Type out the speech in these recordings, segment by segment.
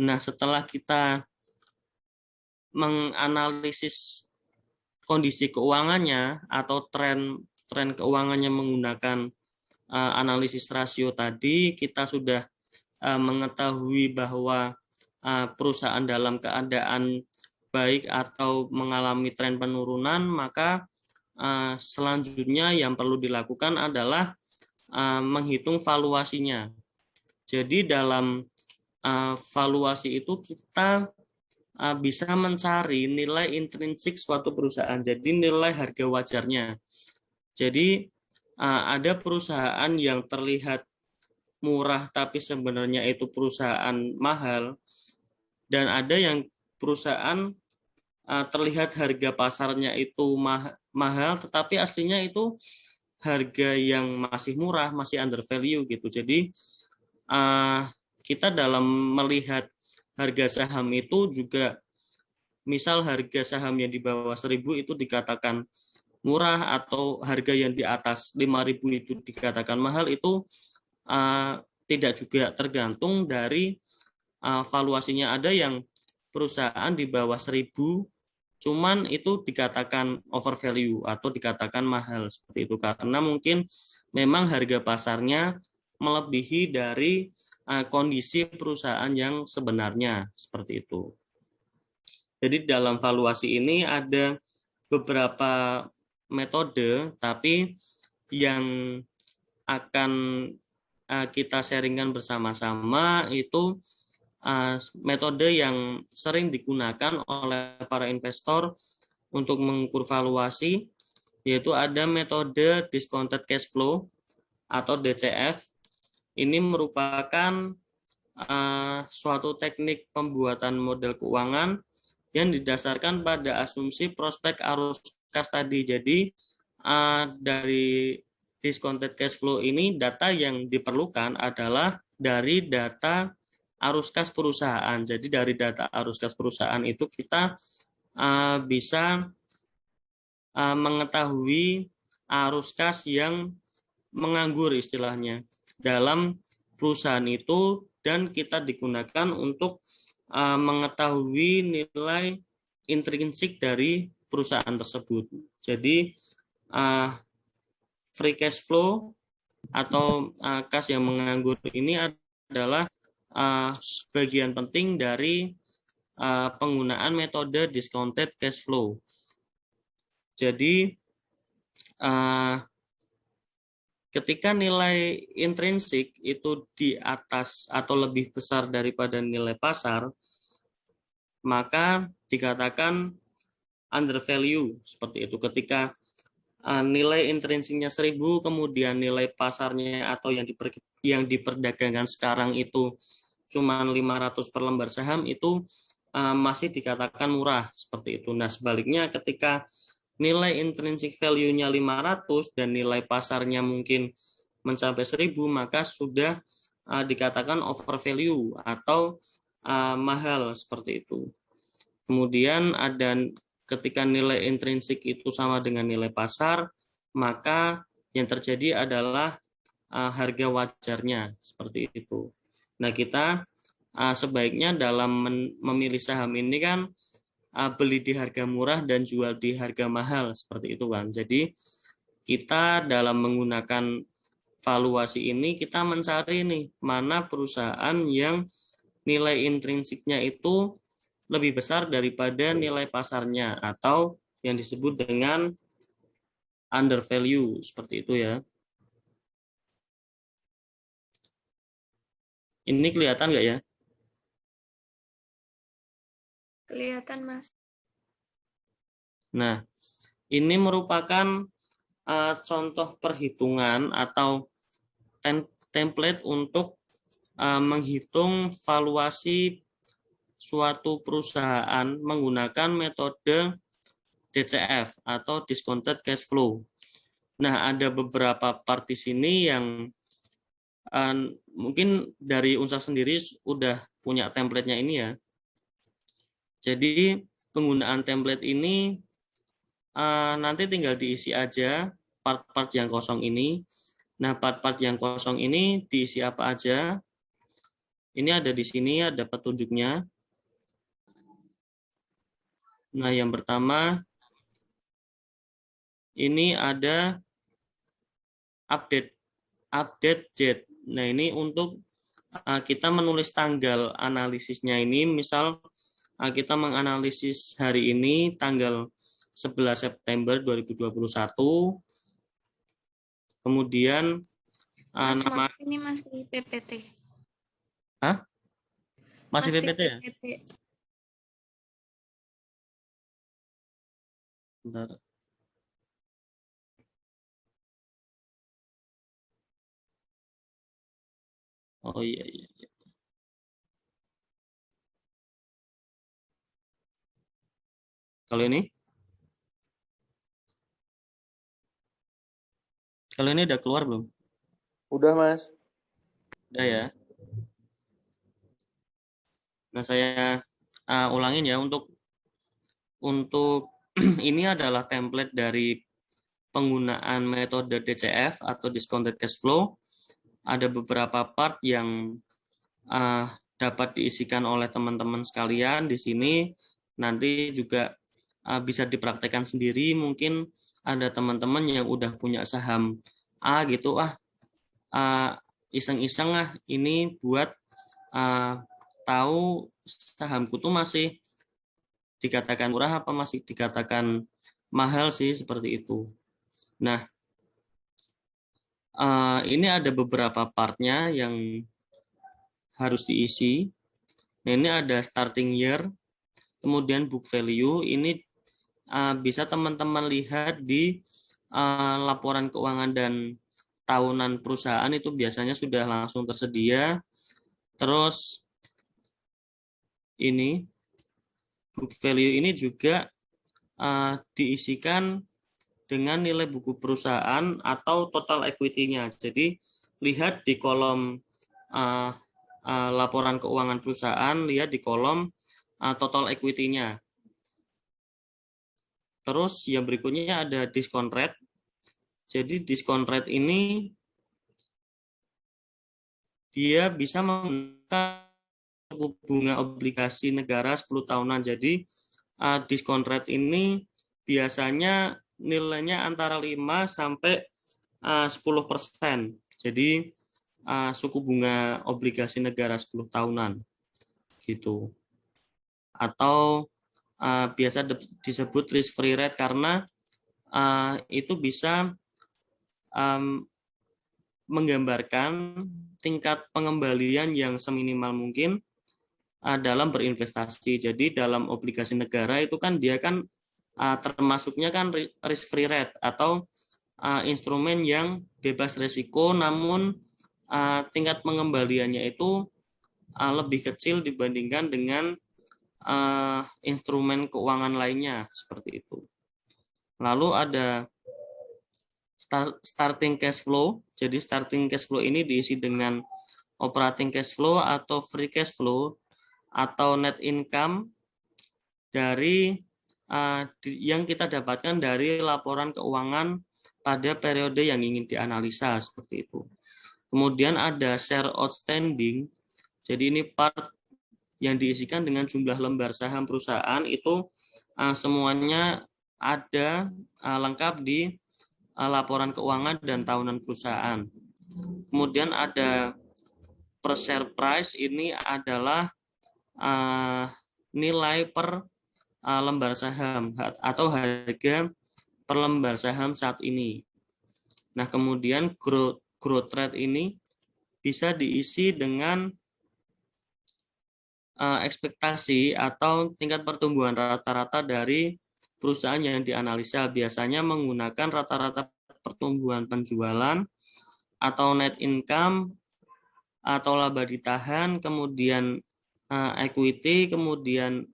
Nah, setelah kita menganalisis kondisi keuangannya atau tren keuangannya menggunakan analisis rasio tadi, kita sudah mengetahui bahwa perusahaan dalam keadaan baik atau mengalami tren penurunan, maka selanjutnya yang perlu dilakukan adalah menghitung valuasinya. Jadi dalam valuasi itu kita bisa mencari nilai intrinsik suatu perusahaan, jadi nilai harga wajarnya. Jadi ada perusahaan yang terlihat murah tapi sebenarnya itu perusahaan mahal, dan ada yang perusahaan terlihat harga pasarnya itu mahal tetapi aslinya itu harga yang masih murah, masih under value gitu. Jadi kita dalam melihat harga saham itu juga, misal harga saham yang di bawah 1.000 itu dikatakan murah, atau harga yang di atas 5.000 itu dikatakan mahal, itu tidak juga, tergantung dari valuasinya. Ada yang perusahaan di bawah 1.000 cuman itu dikatakan overvalue atau dikatakan mahal seperti itu, karena mungkin memang harga pasarnya melebihi dari kondisi perusahaan yang sebenarnya seperti itu. Jadi dalam valuasi ini ada beberapa metode, tapi yang akan kita sharingkan bersama-sama itu metode yang sering digunakan oleh para investor untuk mengukur valuasi, yaitu ada metode discounted cash flow atau DCF. Ini merupakan suatu teknik pembuatan model keuangan yang didasarkan pada asumsi prospek arus kas tadi. Jadi dari discounted cash flow ini, data yang diperlukan adalah dari data arus kas perusahaan. Jadi dari data arus kas perusahaan itu kita bisa mengetahui arus kas yang menganggur istilahnya dalam perusahaan itu, dan kita digunakan untuk mengetahui nilai intrinsik dari perusahaan tersebut. Jadi free cash flow atau kas yang menganggur ini adalah bagian penting dari penggunaan metode discounted cash flow. Jadi ketika nilai intrinsik itu di atas atau lebih besar daripada nilai pasar, maka dikatakan under value seperti itu. Ketika nilai intrinsiknya 1.000, kemudian nilai pasarnya atau yang diperdagangkan sekarang itu cuma 500 per lembar saham, itu masih dikatakan murah seperti itu. Nah, sebaliknya ketika nilai intrinsic value-nya 500 dan nilai pasarnya mungkin mencapai 1.000, maka sudah dikatakan overvalue atau mahal seperti itu. Kemudian ada ketika nilai intrinsik itu sama dengan nilai pasar, maka yang terjadi adalah harga wajarnya seperti itu. Nah, kita sebaiknya dalam memilih saham ini kan beli di harga murah dan jual di harga mahal seperti itu kan. Jadi kita dalam menggunakan valuasi ini kita mencari nih mana perusahaan yang nilai intrinsiknya itu lebih besar daripada nilai pasarnya atau yang disebut dengan under value seperti itu ya. Ini kelihatan nggak ya? Kelihatan, Mas. Nah, ini merupakan contoh perhitungan atau template untuk menghitung valuasi suatu perusahaan menggunakan metode DCF atau discounted cash flow. Nah, ada beberapa part di sini yang mungkin dari Unsa sendiri udah punya template-nya ini ya. Jadi penggunaan template ini nanti tinggal diisi aja part-part yang kosong ini. Nah, part-part yang kosong ini diisi apa aja? Ini ada di sini, ada petunjuknya. Nah, yang pertama, ini ada update date. Nah, ini untuk kita menulis tanggal analisisnya ini, misal kita menganalisis hari ini tanggal 11 September 2021, kemudian Mas, nama, ini masih PPT. Hah? Masih Masih PPT ya? PPT. Bentar. Oh iya, iya. Kalau ini? Kalau ini udah keluar belum? Udah, Mas. Udah ya. Nah, saya ulangin ya, untuk ini adalah template dari penggunaan metode DCF atau discounted cash flow. Ada beberapa part yang dapat diisikan oleh teman-teman sekalian di sini. Nanti juga bisa dipraktekkan sendiri. Mungkin ada teman-teman yang udah punya saham A gitu, iseng-iseng ini buat tahu sahamku tuh masih dikatakan murah apa masih dikatakan mahal sih, seperti itu. Nah, ini ada beberapa partnya yang harus diisi. Nah, ini ada starting year, kemudian book value. Ini bisa teman-teman lihat di laporan keuangan dan tahunan perusahaan, itu biasanya sudah langsung tersedia. Terus ini book value ini juga diisikan dengan nilai buku perusahaan atau total equity-nya. Jadi lihat di kolom laporan keuangan perusahaan, lihat di kolom total equity-nya. Terus yang berikutnya ada discount rate. Jadi discount rate ini dia bisa menggunakan suku bunga obligasi negara 10 tahunan. Jadi discount rate ini biasanya nilainya antara 5 sampai 10%. Jadi suku bunga obligasi negara 10 tahunan gitu. Atau biasa disebut risk free rate karena itu bisa menggambarkan tingkat pengembalian yang seminimal mungkin dalam berinvestasi. Jadi dalam obligasi negara itu kan dia kan termasuknya kan risk free rate atau instrumen yang bebas risiko, namun tingkat pengembaliannya itu lebih kecil dibandingkan dengan instrumen keuangan lainnya, seperti itu. Lalu ada starting cash flow. Jadi starting cash flow ini diisi dengan operating cash flow atau free cash flow atau net income dari yang kita dapatkan dari laporan keuangan pada periode yang ingin dianalisa, seperti itu. Kemudian ada share outstanding. Jadi ini part yang diisikan dengan jumlah lembar saham perusahaan, itu semuanya ada lengkap di laporan keuangan dan tahunan perusahaan. Kemudian ada per share price, ini adalah nilai per lembar saham atau harga per lembar saham saat ini. Nah, kemudian growth rate ini bisa diisi dengan ekspektasi atau tingkat pertumbuhan rata-rata dari perusahaan yang dianalisa, biasanya menggunakan rata-rata pertumbuhan penjualan atau net income atau laba ditahan, kemudian equity, kemudian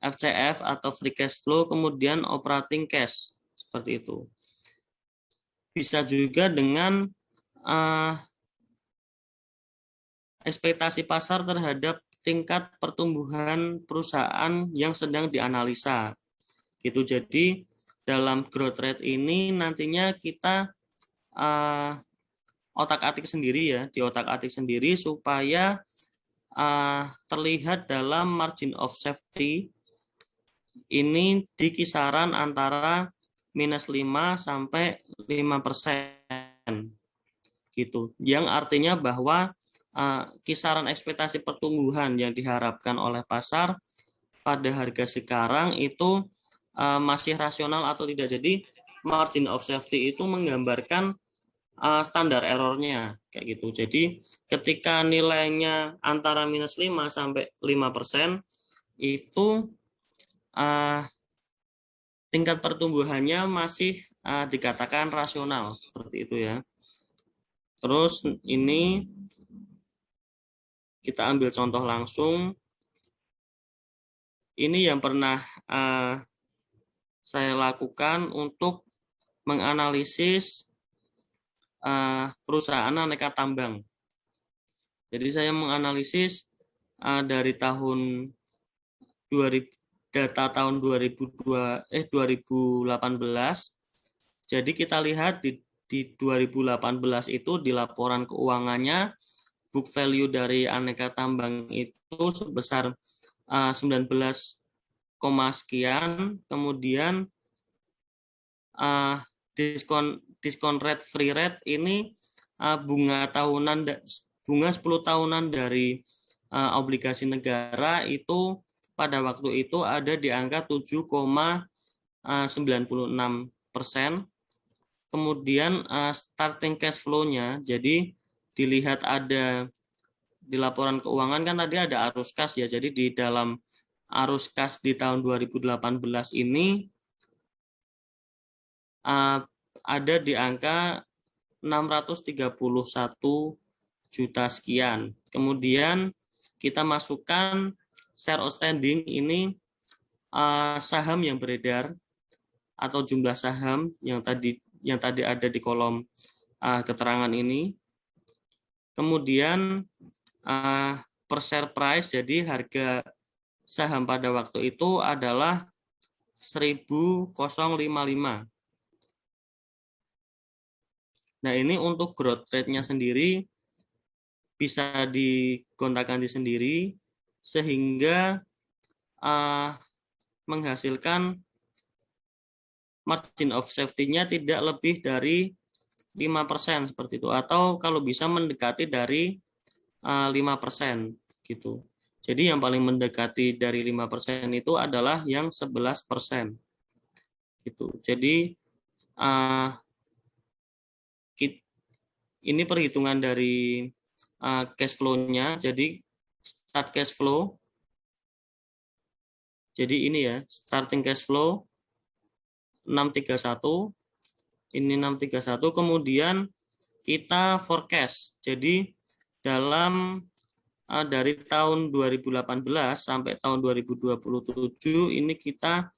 FCF atau free cash flow, kemudian operating cash, seperti itu. Bisa juga dengan ekspektasi pasar terhadap tingkat pertumbuhan perusahaan yang sedang dianalisa. Gitu. Jadi dalam growth rate ini nantinya kita otak-atik sendiri ya, di otak-atik sendiri supaya terlihat dalam margin of safety ini di kisaran antara -5 sampai 5% gitu. Yang artinya bahwa kisaran ekspektasi pertumbuhan yang diharapkan oleh pasar pada harga sekarang itu masih rasional atau tidak. Jadi margin of safety itu menggambarkan standar errornya kayak gitu. Jadi ketika nilainya antara -5 sampai 5% itu tingkat pertumbuhannya masih dikatakan rasional seperti itu ya. Terus ini kita ambil contoh langsung. Ini yang pernah saya lakukan untuk menganalisis perusahaan aneka tambang. Jadi saya menganalisis dari tahun 2000, data tahun 2018. Jadi kita lihat di 2018 itu di laporan keuangannya book value dari aneka tambang itu sebesar 19, sekian, kemudian diskon rate free rate ini bunga 10 tahunan dari obligasi negara itu pada waktu itu ada di angka 7,96%. Kemudian starting cash flow-nya, jadi dilihat ada di laporan keuangan kan tadi ada arus kas ya. Jadi di dalam arus kas di tahun 2018 ini ada di angka 631 juta sekian. Kemudian kita masukkan share outstanding ini saham yang beredar atau jumlah saham yang tadi ada di kolom keterangan ini. Kemudian per share price, jadi harga saham pada waktu itu adalah 1.055. Nah, ini untuk growth rate-nya sendiri bisa digonta-ganti sendiri sehingga menghasilkan margin of safety-nya tidak lebih dari 5% seperti itu, atau kalau bisa mendekati dari 5% gitu. Jadi yang paling mendekati dari 5% itu adalah yang 11% gitu. Jadi ini perhitungan dari cash flow-nya. Jadi start cash flow. Jadi ini ya, starting cash flow 631. Ini 631. Kemudian kita forecast. Jadi dalam dari tahun 2018 sampai tahun 2027 ini kita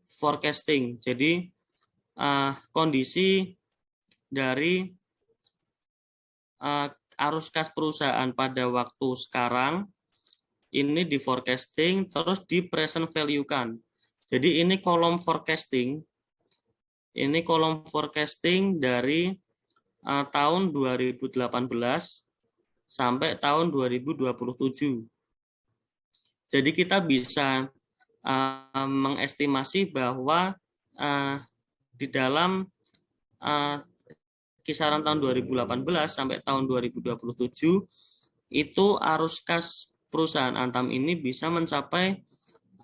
forecasting. Jadi kondisi dari arus kas perusahaan pada waktu sekarang ini di forecasting terus di present value kan. Jadi ini kolom forecasting. Ini kolom forecasting dari tahun 2018 sampai tahun 2027. Jadi kita bisa mengestimasi bahwa di dalam kisaran tahun 2018 sampai tahun 2027 itu arus kas perusahaan Antam ini bisa mencapai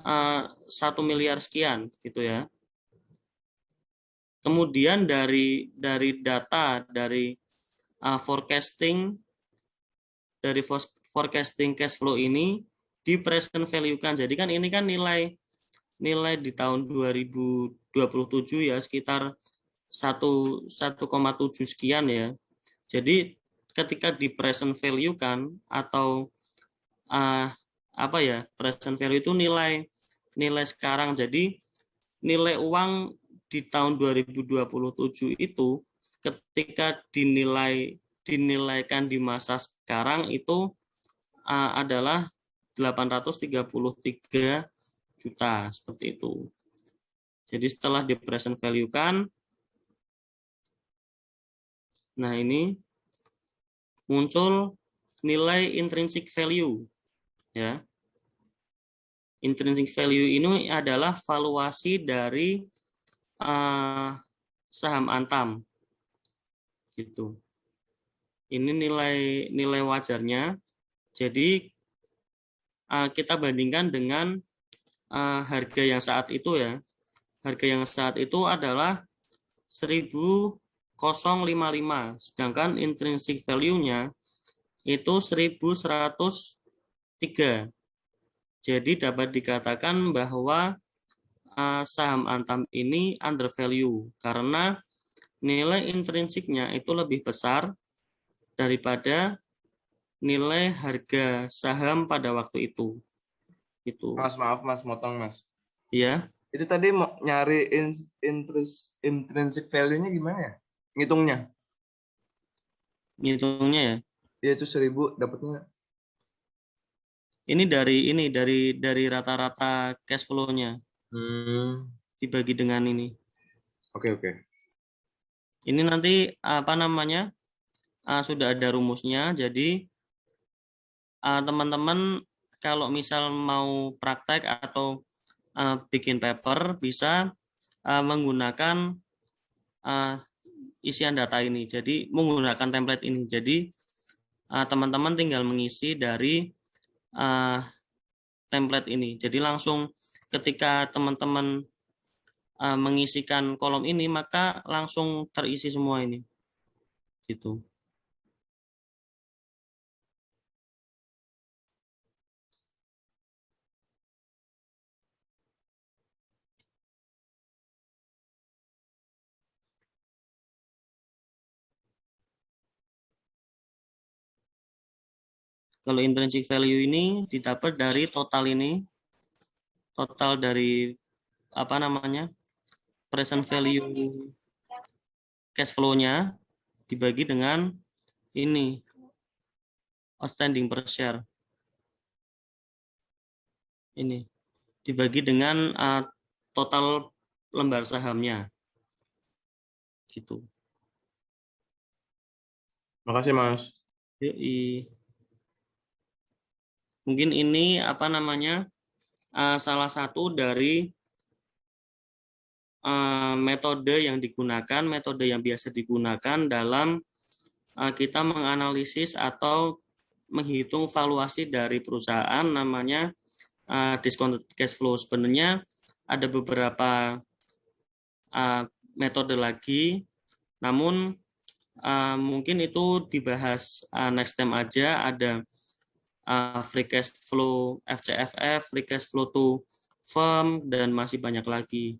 1 miliar sekian gitu ya. Kemudian dari data dari forecasting cash flow ini di present value kan. Jadi kan ini kan nilai di tahun 2027 ya sekitar 1,7 sekian ya. Jadi ketika di present value kan atau present value itu nilai sekarang. Jadi nilai uang di tahun 2027 itu ketika dinilaikan di masa sekarang itu adalah 833 juta seperti itu. Jadi setelah di present value kan, nah ini muncul nilai intrinsic value, ya. Intrinsic value ini adalah valuasi dari saham Antam, gitu. Ini nilai wajarnya. Jadi kita bandingkan dengan harga yang saat itu, ya. Harga yang saat itu adalah 1055, sedangkan intrinsic value-nya itu 1103. Jadi dapat dikatakan bahwa saham Antam ini undervalue karena nilai intrinsiknya itu lebih besar daripada nilai harga saham pada waktu itu. Itu. Mas, maaf Mas, motong Mas. Iya. Itu tadi mau nyari intrinsic value-nya gimana ya? Ngitungnya? Ngitungnya ya. Iya itu 1000 dapatnya. Ini dari rata-rata cash flow-nya. Dibagi dengan ini. Oke. Ini nanti sudah ada rumusnya. Jadi teman-teman kalau misal mau praktek atau bikin paper bisa menggunakan isian data ini. Jadi menggunakan template ini. Jadi teman-teman tinggal mengisi dari template ini. Jadi langsung ketika teman-teman mengisikan kolom ini, maka langsung terisi semua ini. Gitu. Kalau intrinsic value ini didapat dari total ini, total dari present value cash flow-nya dibagi dengan ini outstanding per share. Ini dibagi dengan total lembar sahamnya. Gitu. Makasih Mas. Yoi. Mungkin ini salah satu dari metode yang biasa digunakan dalam kita menganalisis atau menghitung valuasi dari perusahaan, namanya discounted cash flow. Sebenarnya ada beberapa metode lagi, namun mungkin itu dibahas next time aja. Ada free cash flow FCFF, free cash flow to firm, dan masih banyak lagi.